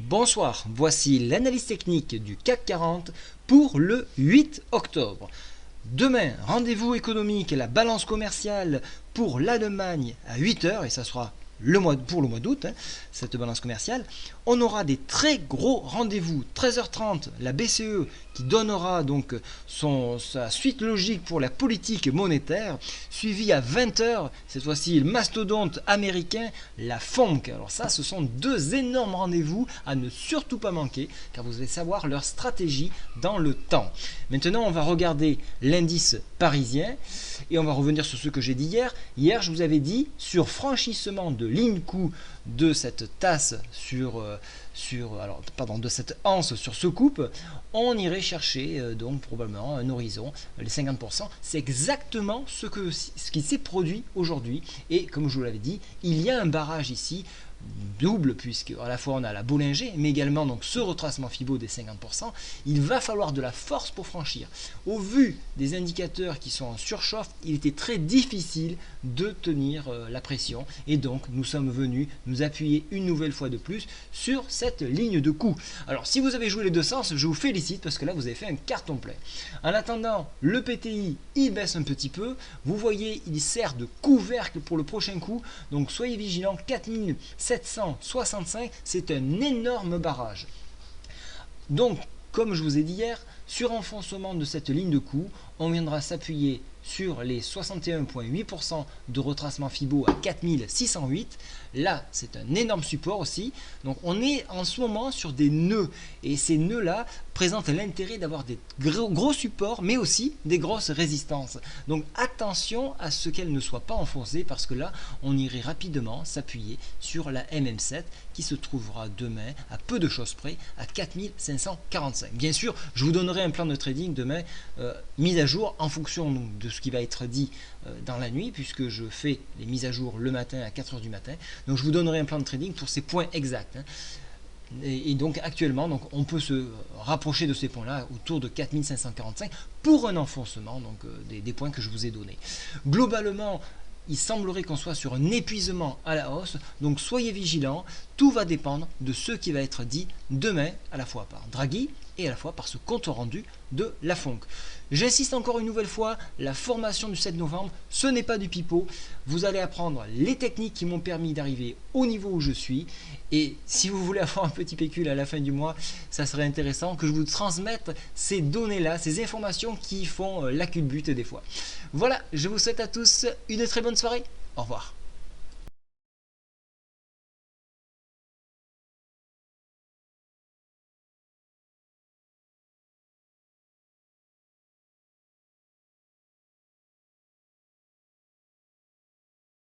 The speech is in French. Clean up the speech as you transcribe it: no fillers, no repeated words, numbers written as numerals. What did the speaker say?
Bonsoir, voici l'analyse technique du CAC 40 pour le 8 octobre. Demain, rendez-vous économique et la balance commerciale pour l'Allemagne à 8 heures, et ça sera pour le mois d'août, cette balance commerciale. On aura des très gros rendez-vous. 13h30, la BCE qui donnera donc sa suite logique pour la politique monétaire, suivi à 20h, cette fois-ci le mastodonte américain, la FONC. Alors ça, ce sont deux énormes rendez-vous à ne surtout pas manquer, car vous allez savoir leur stratégie dans le temps. Maintenant, on va regarder l'indice parisien, et on va revenir sur ce que j'ai dit hier. Hier, je vous avais dit, sur franchissement de ligne coup de cette tasse de cette anse sur ce coupe, on irait chercher donc probablement un horizon, les 50%. C'est exactement ce qui s'est produit aujourd'hui. Et comme je vous l'avais dit, il y a un barrage ici double, puisque à la fois on a la Bollinger, mais également donc ce retracement Fibo des 50%. Il va falloir de la force pour franchir. Au vu des indicateurs qui sont en surchauffe, il était très difficile de tenir la pression, et donc nous sommes venus nous appuyer une nouvelle fois de plus sur cette ligne de coup. Alors si vous avez joué les deux sens, je vous félicite, parce que là vous avez fait un carton plein. En attendant, le PTI il baisse un petit peu, vous voyez il sert de couvercle pour le prochain coup, donc soyez vigilants. 4765, c'est un énorme barrage. Donc, comme je vous ai dit hier, sur enfoncement de cette ligne de coup, on viendra s'appuyer sur les 61,8% de retracement Fibo à 4608. Là, c'est un énorme support aussi. Donc, on est en ce moment sur des nœuds. Et ces nœuds-là présentent l'intérêt d'avoir des gros supports, mais aussi des grosses résistances. Donc, attention à ce qu'elles ne soient pas enfoncées, parce que là, on irait rapidement s'appuyer sur la MM7 qui se trouvera demain, à peu de choses près, à 4545. Bien sûr, je vous donnerai un plan de trading demain mis à jour en fonction donc, de ce qui va être dit dans la nuit, puisque je fais les mises à jour le matin à 4h du matin. Donc je vous donnerai un plan de trading pour ces points exacts. Et donc actuellement, donc, on peut se rapprocher de ces points-là autour de 4545 pour un enfoncement donc, des points que je vous ai donnés. Globalement, il semblerait qu'on soit sur un épuisement à la hausse, donc soyez vigilants, tout va dépendre de ce qui va être dit demain, à la fois par Draghi et à la fois par ce compte rendu de la FONC. J'insiste encore une nouvelle fois, la formation du 7 novembre, ce n'est pas du pipeau. Vous allez apprendre les techniques qui m'ont permis d'arriver au niveau où je suis. Et si vous voulez avoir un petit pécule à la fin du mois, ça serait intéressant que je vous transmette ces données-là, ces informations qui font la culbute des fois. Voilà, je vous souhaite à tous une très bonne soirée. Au revoir.